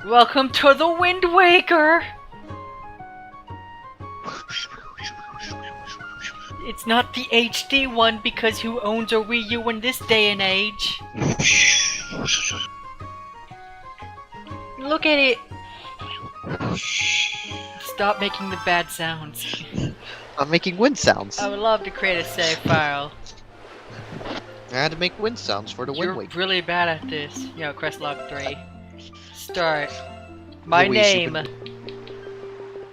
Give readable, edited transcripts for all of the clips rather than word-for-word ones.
Welcome to the Wind Waker! It's not the HD one because who owns a Wii U in this day and age? Look at it! Stop making the bad sounds. I'm making wind sounds. I would love to create a save file. I had to make wind sounds for the Wind You're Waker. really bad at this. Yo, Crest Log 3. Start. My Luis, name.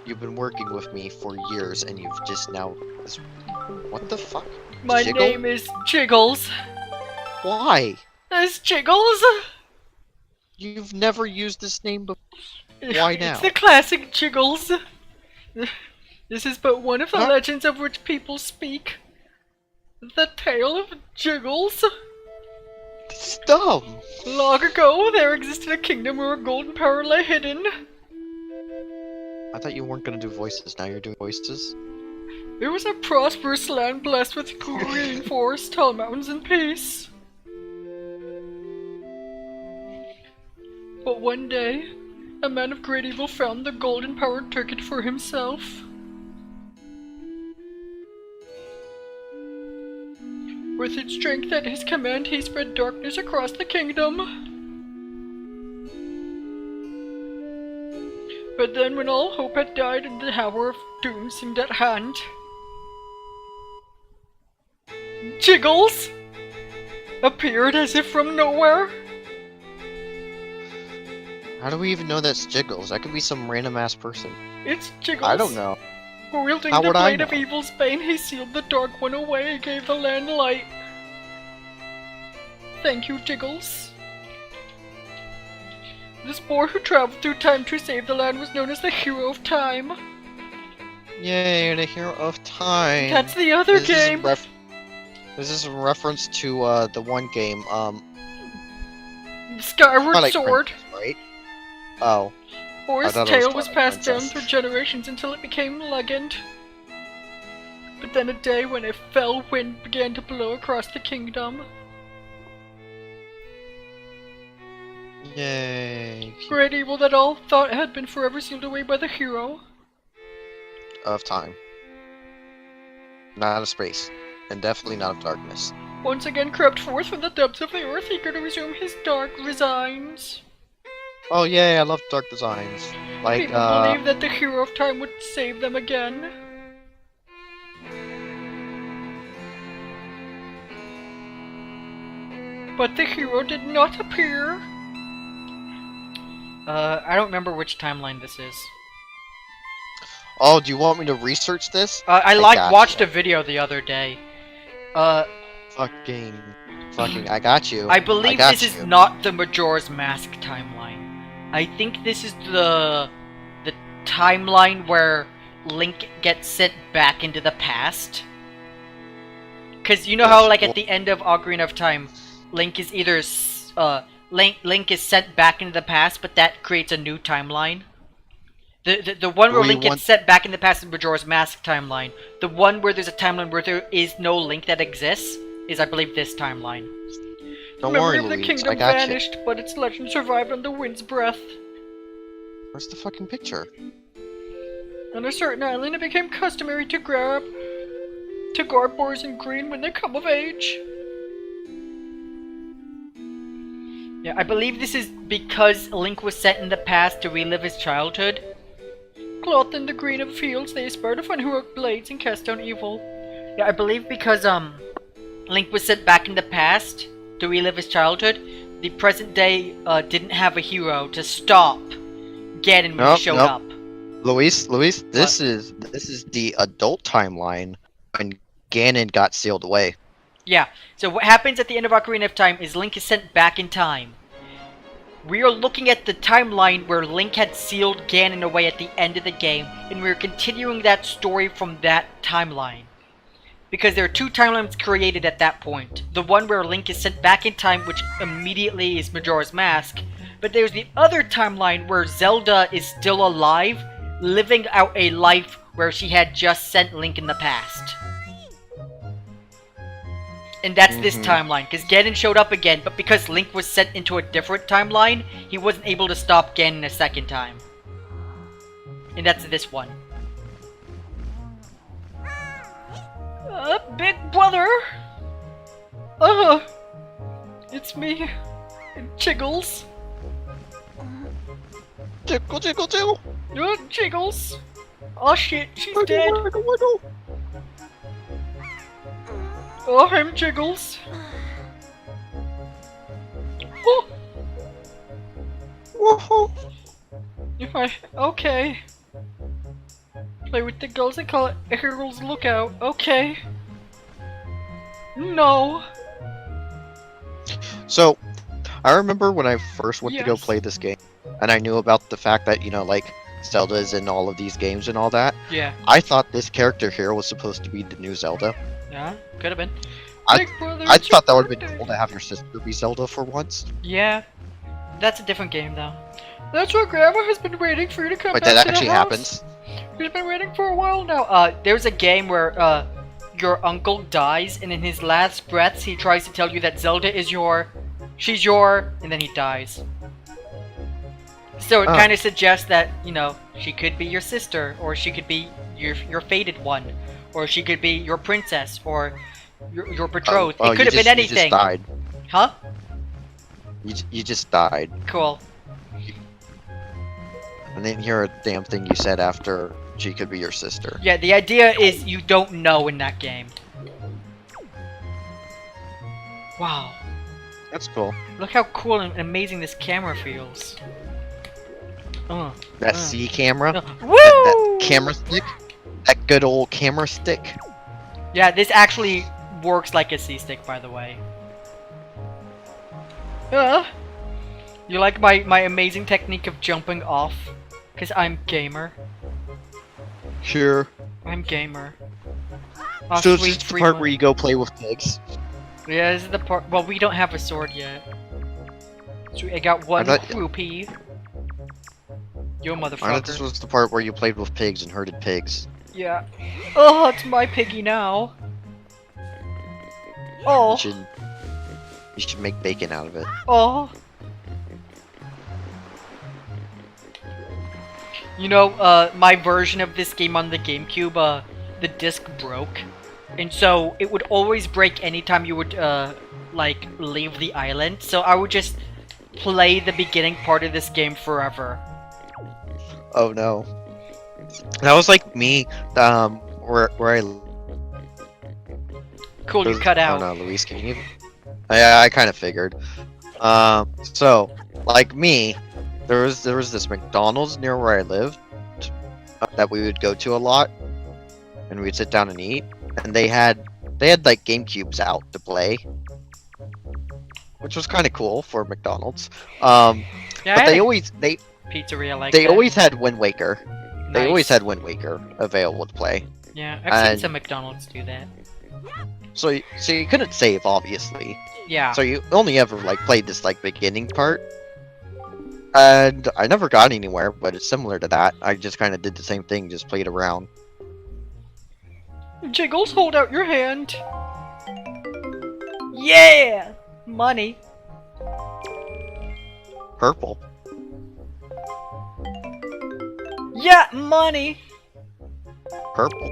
You've been working with me for years, and you've just now. What the fuck? My Jiggle? name is Jiggles. Why? It's Jiggles. You've never used this name before. Why now? It's the classic Jiggles. This is but one of the Huh? legends of which people speak. The tale of Jiggles. It's dumb. Long ago, there existed a kingdom where a golden power lay hidden. I thought you weren't gonna do voices. Now you're doing voices. It was a prosperous land blessed with green forests, tall mountains, and peace. But one day, a man of great evil found the golden powered ticket for himself. With its strength at his command, he spread darkness across the kingdom. But then when all hope had died and the hour of doom seemed at hand, Jiggles appeared as if from nowhere. How do we even know that's Jiggles? That could be some random ass person. It's Jiggles. I don't know. Wielding How the would I blade of know? evil's bane, he sealed the dark one away and gave the land light. Thank you, Jiggles. This boy who traveled through time to save the land was known as the Hero of Time. Yay, the hero of time. That's the other game. This is a reference to the one game, Skyward Twilight Sword. Princess, right? Oh. Or his I thought it was tale was Twilight passed down Princess. through generations until it became legend. But then a day when a fell wind began to blow across the kingdom. Yay. Great evil that all thought had been forever sealed away by the hero. Of time. Not of space. And definitely not of darkness. Once again crept forth from the depths of the earth, eager to resume his dark resigns. Oh yay, I love dark designs. Like, People believed that the hero of time would save them again. But the hero did not appear. I don't remember which timeline this is. Oh, do you want me to research this? I gotcha. watched a video the other day. Fucking, I got you. I believe got this is you. not the Majora's Mask timeline. I think this is the timeline where Link gets sent back into the past. Cause you know how like at the end of Ocarina of Time, Link is either Link is sent back into the past, but that creates a new timeline. The one where Link gets sent back in the past is Majora's Mask timeline. The one where there's a timeline where there is no Link that exists is, I believe, this timeline. Don't The worry, memory of the Louise. kingdom I got vanished, but its legend survived on the wind's breath. you. Where's the fucking picture? On a certain island, it became customary to guard boys in green when they come of age. Yeah, I believe this is because Link was sent in the past to relive his childhood. Clothed in the green of fields, they aspired to find who worked blades and cast down evil. Yeah, I believe because Link was sent back in the past to relive his childhood, the present day didn't have a hero to stop Ganon when he showed up. Luis, this is the adult timeline when Ganon got sealed away. Yeah, so what happens at the end of Ocarina of Time is Link is sent back in time. We are looking at the timeline where Link had sealed Ganon away at the end of the game, and we're continuing that story from that timeline. Because there are two timelines created at that point. The one where Link is sent back in time, which immediately is Majora's Mask, but there's the other timeline where Zelda is still alive, living out a life where she had just sent Link in the past. And that's this Mhm. timeline, because Ganon showed up again, but because Link was sent into a different timeline, he wasn't able to stop Ganon a second time. And that's this one. Big brother! It's me, Jiggles. Jiggle, jiggle, jiggle. Jiggles. Oh shit, she's Wiggle, dead. wiggle, wiggle. Oh, I'm Jiggles. Oh, Whoa. okay. Play with the girls and call it a Hero's Lookout. Okay. No. So, I remember when I first went to go Yes. play this game, and I knew about the fact that, you know, like, Zelda is in all of these games and all that. Yeah. I thought this character here was supposed to be the new Zelda. Yeah. Could have been. I- Big brother, I it's thought that your would have been birthday. cool to have your sister be Zelda for once. Yeah. That's a different game though. That's what Grandma has been waiting for you to come Wait, back that to actually the house. happens? He's been waiting for a while now. There's a game where your uncle dies, and in his last breaths, he tries to tell you that Zelda is she's your, and then he dies. So it Oh. kind of suggests that, you know, she could be your sister, or she could be your fated one, or she could be your princess, or your betrothed. Oh, it could you have been just- anything. You just died. Huh? You just died. Cool. And then hear a damn thing you said after she could be your sister. Yeah, the idea is you don't know in that game. Wow. That's cool. Look how cool and amazing this camera feels. That C camera, Woo! that camera stick, that good old camera stick. Yeah, this actually works like a C-stick, by the way. You like my amazing technique of jumping off? Because I'm gamer. Sure. I'm gamer. Oh, So it's sweet just the part where Freeman. you go play with pigs. Yeah, this is the part. Well, we don't have a sword yet. So I got one thought- rupee. Yo, I thought this motherfucker. was the part where you played with pigs and herded pigs. Yeah. Oh, it's my piggy now. Oh. You should make bacon out of it. Oh. You know, my version of this game on the GameCube, the disc broke. And so it would always break anytime you would, like, leave the island. So I would just play the beginning part of this game forever. Oh no. That was like me, where I... Cool, you cut out. Oh no, Luis, can you... I kind of figured. So, like me, there was this McDonald's near where I lived that we would go to a lot, and we'd sit down and eat, and they had like GameCubes out to play, which was kind of cool for McDonald's. Yeah, But I they had a always pizzeria like they that. always had Wind Waker. They always Nice. had Wind Waker available to play. Yeah, I've seen and- some McDonald's do that. So you couldn't save, obviously. Yeah. So you only ever like played this like beginning part. And I never got anywhere, but it's similar to that. I just kind of did the same thing, just played around. Jiggles, hold out your hand. Yeah! Money. Purple. Yeah, money! Purple.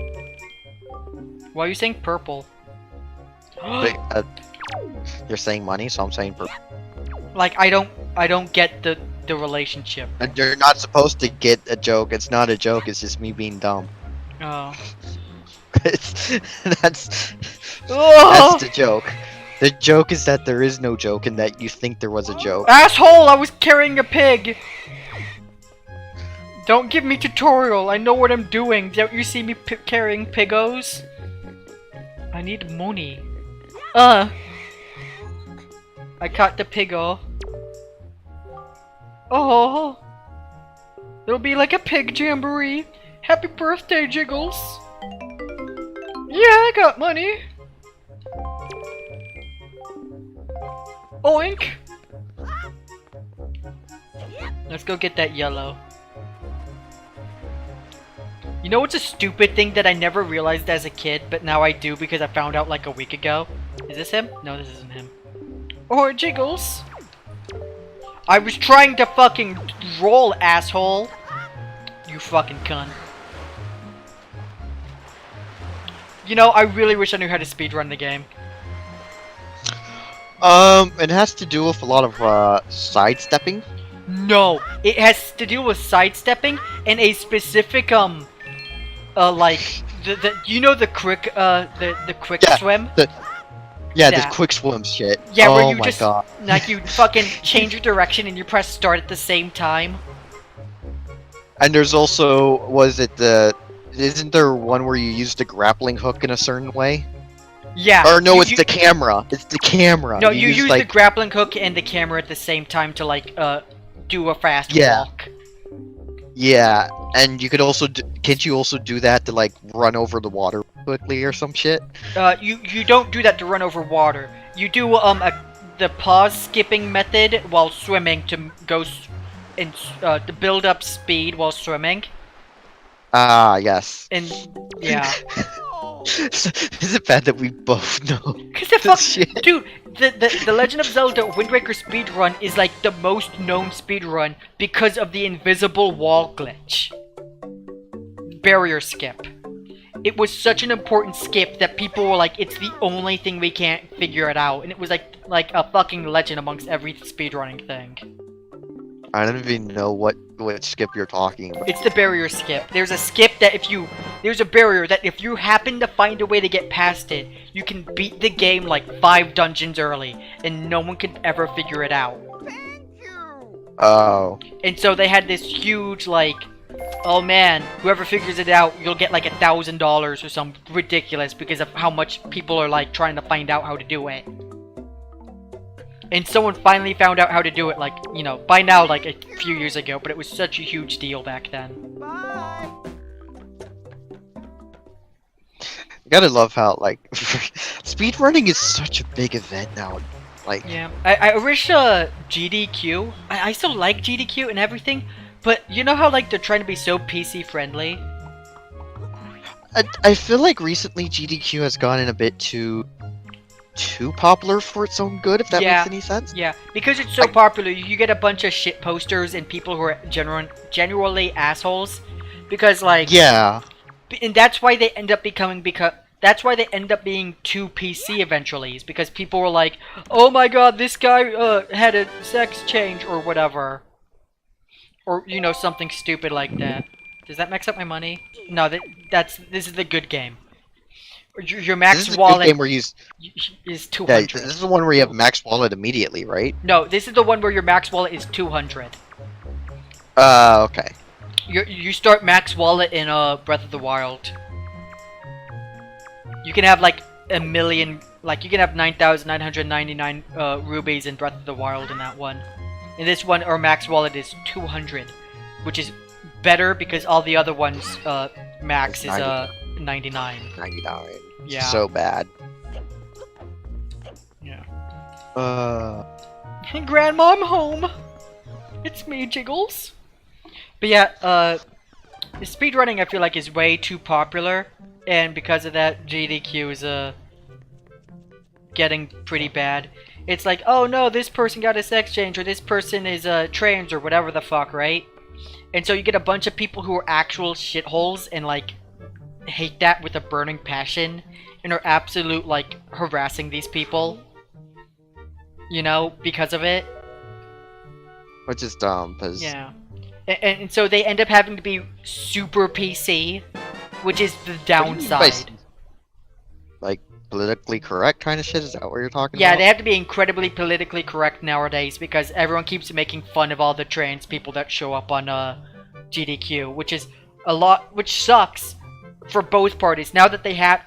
Why are you saying purple? Wait, you're saying money, so I'm saying purple. Like, I don't get the relationship. And you're not supposed to get a joke. It's not a joke. It's just me being dumb. Oh. that's Oh! the joke. The joke is that there is no joke, and that you think there was a joke. Asshole! I was carrying a pig! Don't give me tutorial, I know what I'm doing. Don't you see me carrying pigos? I need money. I caught the piggo. Oh! It'll be like a pig jamboree. Happy birthday, Jiggles! Yeah, I got money! Oink! Let's go get that yellow. You know what's a stupid thing that I never realized as a kid, but now I do because I found out like a week ago? Is this him? No, this isn't him. Or Jiggles. I was trying to fucking roll, asshole. You fucking cunt. You know, I really wish I knew how to speedrun the game. It has to do with a lot of sidestepping. No, it has to do with sidestepping and a specific like you know the quick swim. The That. quick swim shit. Yeah, oh where you my just god. like you fucking change your direction and you press start at the same time. And there's also isn't there one where you use the grappling hook in a certain way? Yeah. Or no, it's the camera. It's the camera. No, you use like, the grappling hook and the camera at the same time to like do a fast walk. Yeah, and you could also can't you also do that to like run over the water quickly or some shit? You don't do that to run over water. You do the pause skipping method while swimming to go to build up speed while swimming. Ah, yes. And yeah. Is it bad that we both know? Cause the fuck, dude, the Legend of Zelda Wind Waker speedrun is like the most known speedrun because of the invisible wall glitch. Barrier skip. It was such an important skip that people were like, it's the only thing we can't figure it out, and it was like a fucking legend amongst every speedrunning thing. I don't even know what skip you're talking about. It's the barrier skip. There's a skip that there's a barrier that if you happen to find a way to get past it, you can beat the game like 5 dungeons early, and no one could ever figure it out. Oh. And so they had this huge like, oh man, whoever figures it out, you'll get like $1,000 or some ridiculous because of how much people are like trying to find out how to do it. And someone finally found out how to do it, like, you know, by now, like, a few years ago, but it was such a huge deal back then. Bye. Gotta love how, like, speedrunning is such a big event now. Like, yeah, I wish, GDQ, I still like GDQ and everything, but you know how, like, they're trying to be so PC friendly? I feel like recently GDQ has gotten a bit too popular for its own good, if that makes any sense. Yeah, because it's so popular, you get a bunch of shit posters and people who are genuinely assholes. Because, like... Yeah. And that's why they end up that's why they end up being too PC eventually, is because people were like, oh my god, this guy, had a sex change, or whatever. Or, you know, something stupid like that. Does that max up my money? No, this is the good game. Your max wallet game where is 200. Yeah, this is the one where you have max wallet immediately, right? No, this is the one where your max wallet is 200. Okay. You start max wallet in Breath of the Wild. You can have like a million, like you can have 9,999 rubies in Breath of the Wild in that one. In this one, our max wallet is 200, which is better because all the other ones max is 99. 99. Yeah. So bad. Yeah. Grandma, I'm home. It's me, Jiggles. But yeah, speedrunning I feel like is way too popular, and because of that, GDQ is getting pretty bad. It's like, oh no, this person got a sex change, or this person is trans, or whatever the fuck, right? And so you get a bunch of people who are actual shitholes and like hate that with a burning passion and are absolute like harassing these people, you know, because of it. Which is dumb, cause yeah, and so they end up having to be super PC, which is the downside. Like politically correct kind of shit? Is that what you're talking about? Yeah, they have to be incredibly politically correct nowadays because everyone keeps making fun of all the trans people that show up on GDQ, which is a lot, which sucks for both parties. Now they have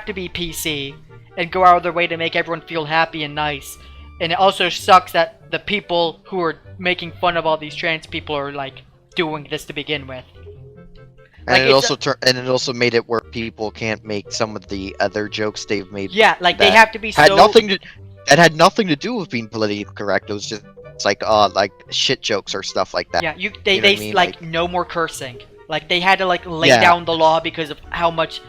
to be PC and go out of their way to make everyone feel happy and nice. And it also sucks that the people who are making fun of all these trans people are like doing this to begin with. And like it also made it where people can't make some of the other jokes they've made. Yeah, like they have to be that had nothing to do with being politically correct. It was just like shit jokes or stuff like that. Yeah, they like no more cursing. Like they had to like lay down the law because of how much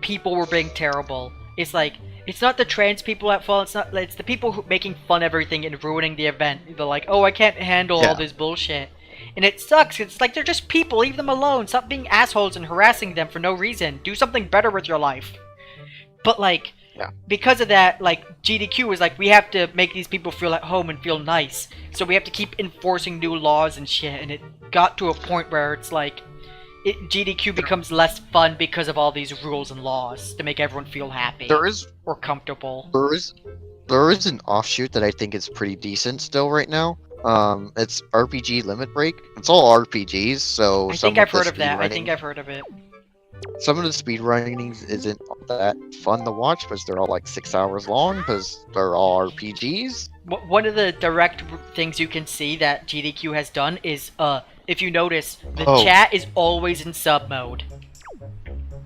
people were being terrible. It's like It's not the trans people at fault. It's the people who making fun of everything and ruining the event. They're like, oh, I can't handle all this bullshit. And it sucks. It's like they're just people. Leave them alone. Stop being assholes and harassing them for no reason. Do something better with your life. But like, because of that, like GDQ was like, we have to make these people feel at home and feel nice. So we have to keep enforcing new laws and shit. And it got to a point where it's like, GDQ becomes less fun because of all these rules and laws to make everyone feel happy. Or comfortable. There is an offshoot that I think is pretty decent still right now. It's RPG Limit Break. It's all RPGs, so I think I've heard of that. I think I've heard of it. Some of the speedrunning isn't that fun to watch because they're all like 6 hours long because they're all RPGs. One of the direct things you can see that GDQ has done is, if you notice, the chat is always in sub mode.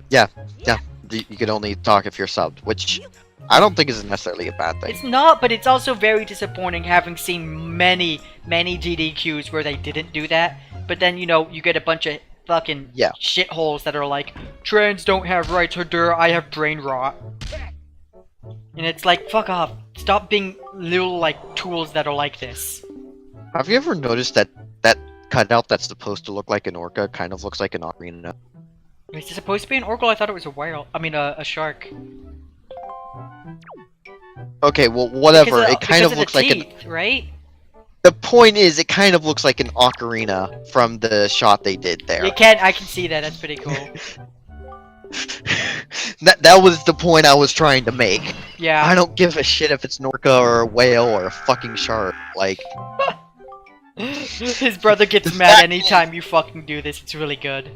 Yeah. You can only talk if you're subbed, which I don't think is necessarily a bad thing. It's not, but it's also very disappointing having seen many GDQs where they didn't do that. But then, you know, you get a bunch of fucking shitholes that are like, trans don't have rights, I have brain rot. And it's like, fuck off. Stop being little, like, tools that are like this. Have you ever noticed that cutout that's supposed to look like an orca kind of looks like an ocarina? Is it supposed to be an orca? I thought it was a whale. I mean, a shark. Okay, well, whatever. It kind of looks like an... right? The point is, it kind of looks like an ocarina from the shot they did there. I can see that. That's pretty cool. That was the point I was trying to make. Yeah. I don't give a shit if it's an orca or a whale or a fucking shark. Like... His brother gets mad anytime you fucking do this. It's really good.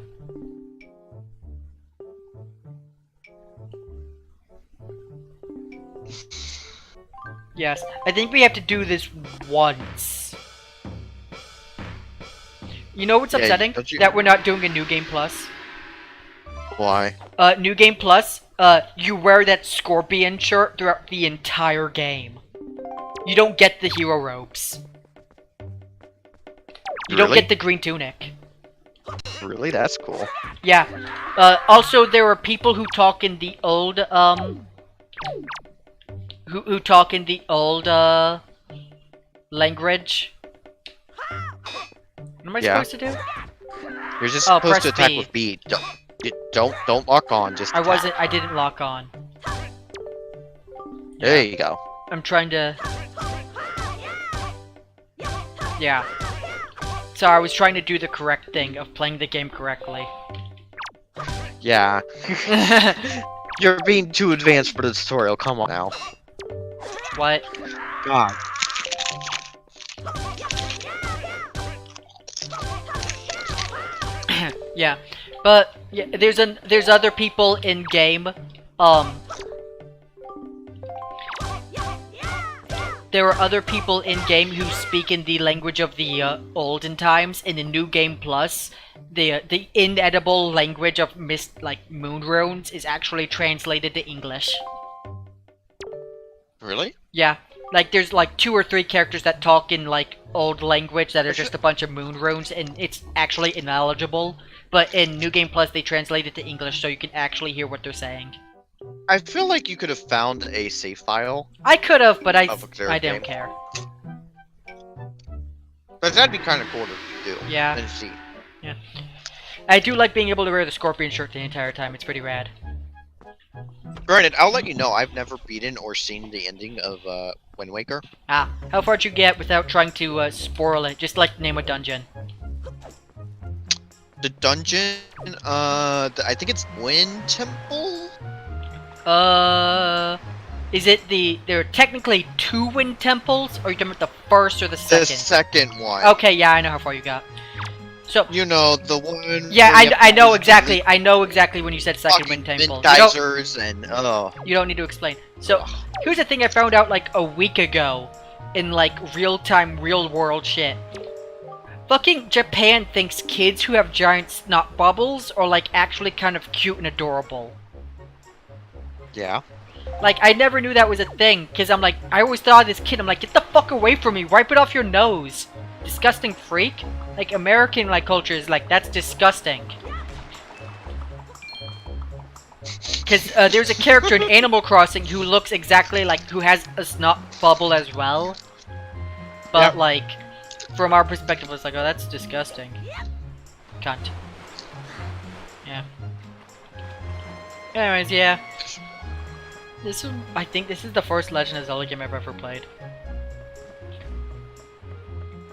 Yes, I think we have to do this once. You know what's upsetting? That we're not doing a New Game Plus. Why? New Game Plus, you wear that scorpion shirt throughout the entire game. You don't get the hero robes. You don't get the green tunic. Really? That's cool. Yeah. Also, there are people who talk in the old, who talk in the old, language. What am I supposed to do? You're just supposed to attack with B. Don't lock on, just attack. I didn't lock on. There you go. I'm trying to... Yeah. So I was trying to do the correct thing of playing the game correctly. Yeah. You're being too advanced for the tutorial, come on now. What? God. Yeah. But yeah, there's other people in game. There are other people in-game who speak in the language of the olden times. In the New Game Plus, the inedible language of moon runes is actually translated to English. Really? Yeah. Like, there's like 2 or 3 characters that talk in like old language that are just a bunch of moon runes, and it's actually ineligible. But in New Game Plus, they translate it to English so you can actually hear what they're saying. I feel like you could have found a save file. I could have, but I don't care. But that'd be kind of cool to do. Yeah. And see. Yeah. I do like being able to wear the scorpion shirt the entire time. It's pretty rad. Granted, I'll let you know, I've never beaten or seen the ending of Wind Waker. Ah, how far did you get without trying to spoil it? Just like name a dungeon. The dungeon, I think it's Wind Temple? Is it there are technically 2 wind temples, or are you talking about the first or the second? The second one. Okay, yeah, I know how far you got. So you know the one. Yeah, I know exactly. I know exactly when you said second wind temple. Geysers and You don't need to explain. So here's the thing I found out like a week ago, in like real-time, real-world shit. Fucking Japan thinks kids who have giant snot bubbles are like actually kind of cute and adorable. Yeah. Like, I never knew that was a thing, because I'm like, I always thought of this kid, I'm like, get the fuck away from me, wipe it off your nose. Disgusting freak. Like, American, like, culture is like, that's disgusting. Because there's a character in Animal Crossing who looks exactly like, who has a snot bubble as well. But, Yep. like, from our perspective, it's like, oh, that's disgusting. Cunt. Yeah. Anyways, yeah. I think this is the first Legend of Zelda game I've ever played.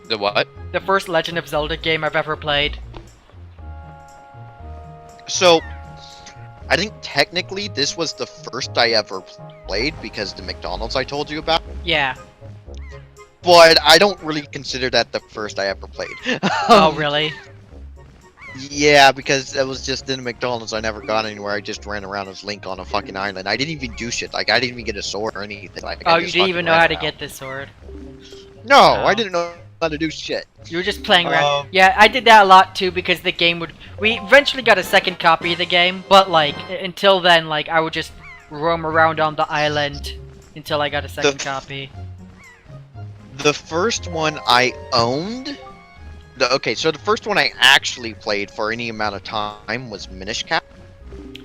The what? The first Legend of Zelda game I've ever played. So, I think technically this was the first I ever played because the McDonald's I told you about. Yeah. But I don't really consider that the first I ever played. Oh, really? Yeah, because it was just in McDonald's. I never got anywhere. I just ran around as Link on a fucking island. I didn't even do shit. Like, I didn't even get a sword or anything. Like, Oh, I you just didn't fucking even know ran how to around. get this sword. No, Oh. I didn't know how to do shit. You were just playing around. Um, Yeah, I did that a lot too because the game would. We eventually got a second copy of the game, but like until then, like I would just roam around on the island until I got a second copy. The first one I owned. Okay, so the first one I actually played for any amount of time was Minish Cap.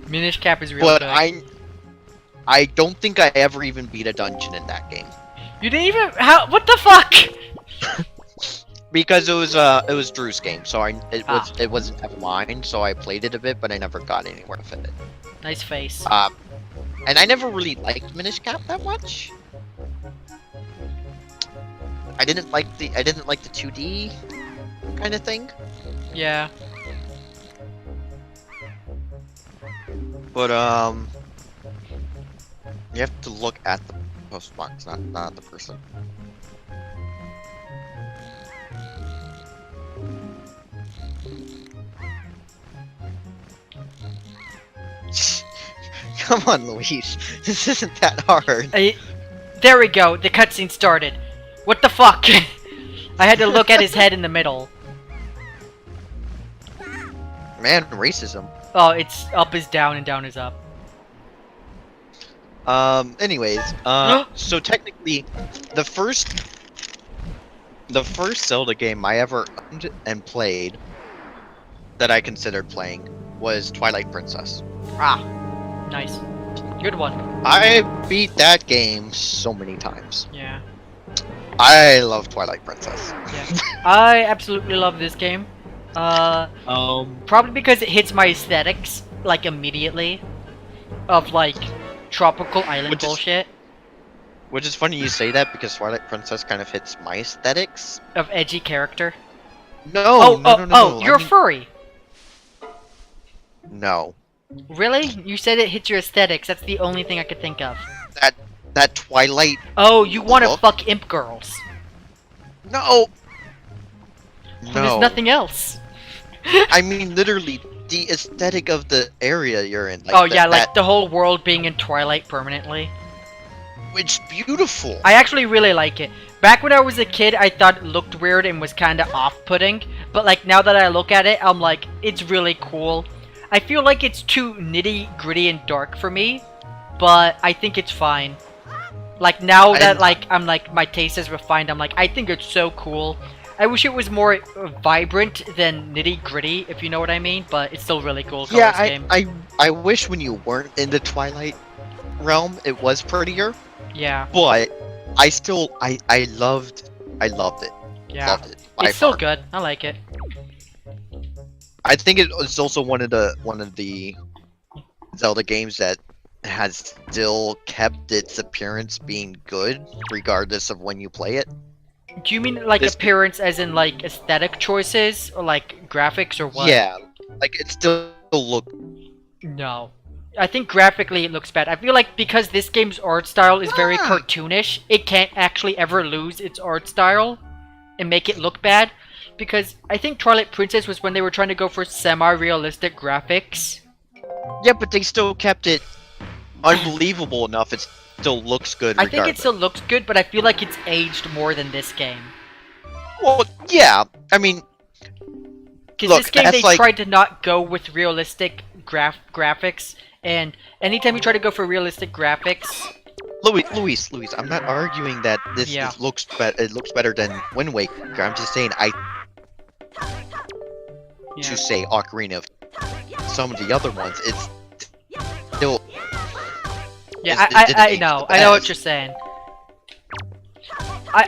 Minish Cap is really But good. I don't think I ever even beat a dungeon in that game. You didn't even. How? What the fuck? Because it was Drew's game, so it wasn't ever mine, so I played it a bit, but I never got anywhere with it. Nice face. And I never really liked Minish Cap that much. I didn't like the 2D kind of thing. Yeah. But you have to look at the postbox, not the person. Come on, Luis. This isn't that hard. There we go. The cutscene started. What the fuck? I had to look at his head in the middle. Man, racism. Oh, it's up is down and down is up. Anyways, so technically, the first Zelda game I ever owned and played that I considered playing was Twilight Princess. Ah, nice. Good one. I beat that game so many times. Yeah. I love Twilight Princess. Yeah. I absolutely love this game. Probably because it hits my aesthetics, like, immediately. Of, like, tropical island bullshit. Which is funny you say that because Twilight Princess kind of hits my aesthetics. Of edgy character. No, no. You're a furry. No. Really? You said it hits your aesthetics. That's the only thing I could think of. That Twilight. Oh, you want to look? fuck imp girls. No. Well, No. there's nothing else. I mean, literally, the aesthetic of the area you're in. Like Oh yeah, like the whole world being in Twilight permanently. It's beautiful. I actually really like it. Back when I was a kid, I thought it looked weird and was kind of off-putting. But like now that I look at it, I'm like, it's really cool. I feel like it's too nitty-gritty and dark for me, but I think it's fine. Like now that like I'm like my taste is refined, I'm like I think it's so cool. I wish it was more vibrant than nitty-gritty, if you know what I mean. But it's still really cool. Yeah, game. I wish when you weren't in the Twilight realm, it was prettier. Yeah. But I still I loved it. Yeah. Loved it. It's still good. I like it. I think it was also one of the Zelda games that has still kept its appearance being good, regardless of when you play it. Do you mean like appearance as in like aesthetic choices or like graphics or what? Yeah, like it still look. No. I think graphically it looks bad. I feel like because this game's art style is very cartoonish, it can't actually ever lose its art style and make it look bad. Because I think Twilight Princess was when they were trying to go for semi-realistic graphics. Yeah, but they still kept it unbelievable enough. It still looks good. I think it still looks good, but I feel like it's aged more than this game. Well, yeah. I mean, because this game they tried to not go with realistic graphics, and anytime you try to go for realistic graphics, Luis, I'm not arguing that this looks better than Wind Waker. I'm just saying to say Ocarina of some of the other ones, it's still Yeah, it didn't I age know. the I know what best. you're saying. I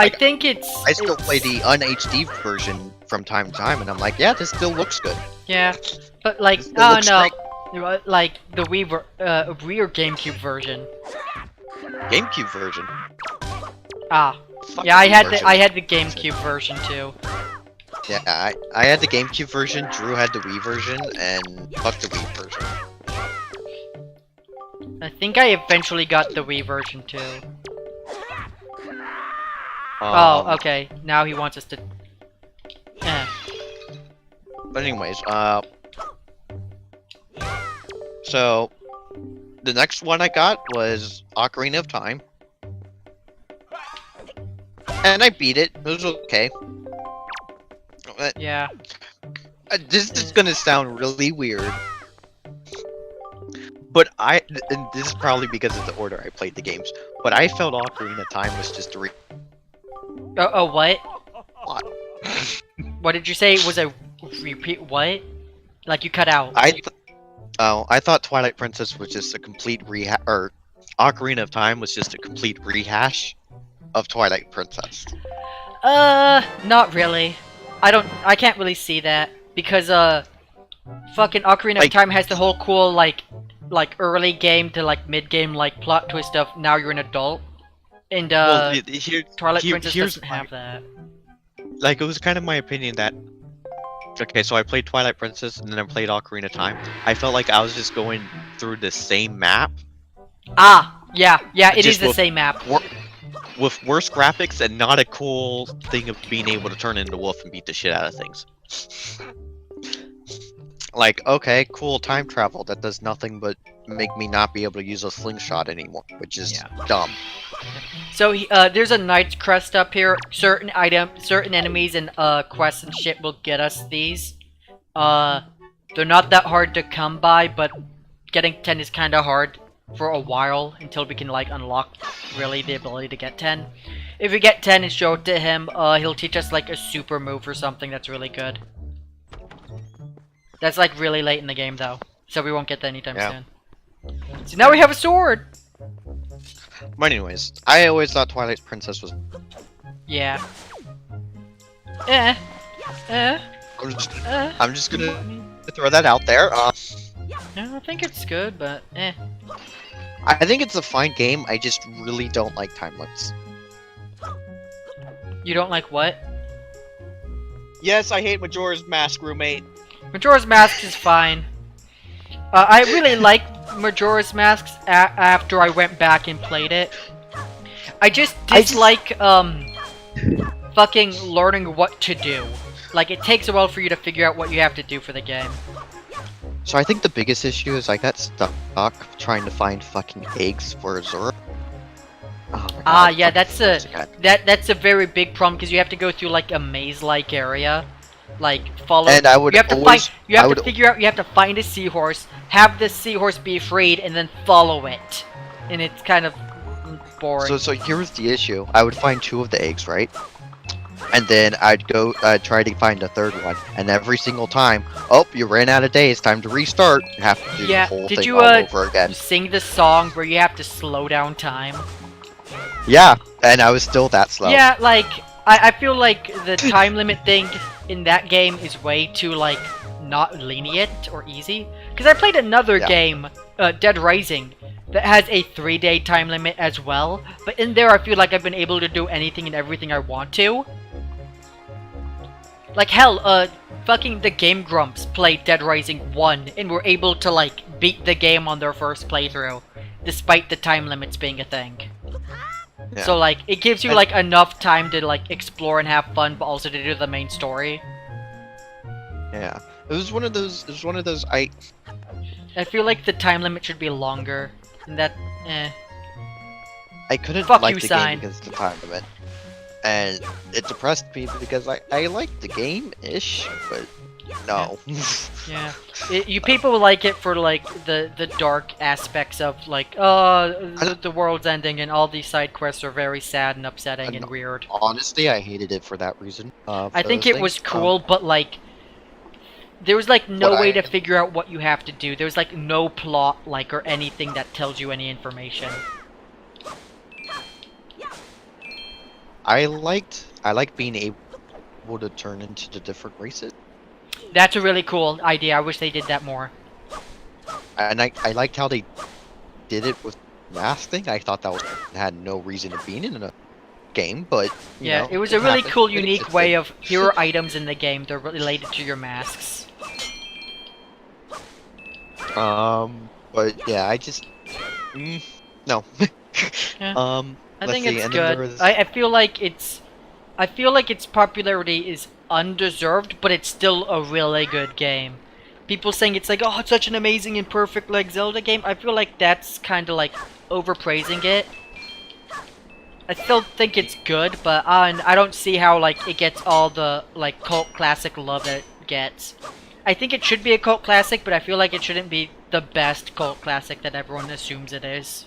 Like, think it's. I still play the un-HD version from time to time, and I'm like, yeah, this still looks good. Yeah, but like, This still oh looks no, great. like the Wii or GameCube version. GameCube version. Ah, Fuck yeah, the Wii version. I had the GameCube version too. Yeah, I had the GameCube version. Drew had the Wii version, and fuck the Wii version. I think I eventually got the Wii version too. Oh, okay. Now he wants us to. But anyways, so the next one I got was Ocarina of Time, and I beat it. It was okay. Yeah. This is gonna sound really weird, but and this is probably because of the order I played the games, but I felt Ocarina of Time was just a Oh, what? What? What did you say? It was a repeat? What? Like you cut out? I thought Twilight Princess was just a complete rehash, or Ocarina of Time was just a complete rehash of Twilight Princess. Not really. I can't really see that because fucking Ocarina of Time has the whole cool like early game to like mid game like plot twist of now you're an adult, and Twilight Princess doesn't have that. Like, it was kind of my opinion that okay, so I played Twilight Princess and then I played Ocarina of Time. I felt like I was just going through the same map. Ah, yeah, it is just the same map. With worse graphics and not a cool thing of being able to turn into a wolf and beat the shit out of things. Like, okay, cool time travel. That does nothing but make me not be able to use a slingshot anymore, which is dumb. So there's a knight's crest up here. Certain enemies and quests and shit will get us these. They're not that hard to come by, but getting 10 is kind of hard for a while until we can like unlock really the ability to get 10. If we get 10 and show it to him, he'll teach us like a super move or something that's really good. That's like really late in the game though, so we won't get that anytime soon. So now we have a sword! But anyways, I always thought Twilight Princess was... Yeah. I'm just gonna throw that out there. No, I think it's good, but I think it's a fine game, I just really don't like time limits. You don't like what? Yes, I hate Majora's Mask, roommate. Majora's Mask is fine. I really liked Majora's Mask after I went back and played it. I just dislike, fucking learning what to do. Like, it takes a while for you to figure out what you have to do for the game. So I think the biggest issue is I got stuck trying to find fucking eggs for Zora. Oh my God, yeah, that's a very big problem because you have to go through like a maze-like area, like follow. And I would you have to figure out. You have to find a seahorse, have the seahorse be freed, and then follow it. And it's kind of boring. So here's the issue. I would find 2 of the eggs, right? And then I'd go try to find a 3rd one, and every single time, oh, you ran out of days, time to restart. You have to do the whole thing all over again. Sing the song where you have to slow down time? Yeah, and I was still that slow. Yeah, like, I feel like the time limit thing in that game is way too, like, not lenient or easy. Because I played another game, Dead Rising, that has a 3-day time limit as well. But in there, I feel like I've been able to do anything and everything I want to. Like, hell, fucking the Game Grumps played Dead Rising 1 and were able to, like, beat the game on their first playthrough, despite the time limits being a thing. Yeah. So, like, it gives you, like, enough time to, like, explore and have fun, but also to do the main story. Yeah. It was one of those, I feel like the time limit should be longer, and that, I couldn't Fuck like you, the sign. game because of the time limit. And it depressed me because I liked the game-ish, but no. Yeah. You people like it for, like, the dark aspects of, like, the world's ending and all these side quests are very sad and upsetting and weird. Honestly, I hated it for that reason. I think it was cool, but, like, There was like no What way I- to figure out what you have to do. There was like no plot, like, or anything that tells you any information. I liked being able to turn into the different races, That's a really cool idea. I wish they did that more. and I liked how they did it with mask thing. I thought that had no reason of being in a game, but you Yeah, know, it was a really happened. cool, It unique existed. way of here are items in the game. They're related to your masks. But yeah, I just no. Yeah. I Let's think see, it's and then good. there was I feel like its popularity is undeserved, but it's still a really good game. People saying it's like, oh, it's such an amazing and perfect like Zelda game. I feel like that's kind of like overpraising it. I still think it's good, but I don't see how like it gets all the like cult classic love that it gets. I think it should be a cult classic, but I feel like it shouldn't be the best cult classic that everyone assumes it is.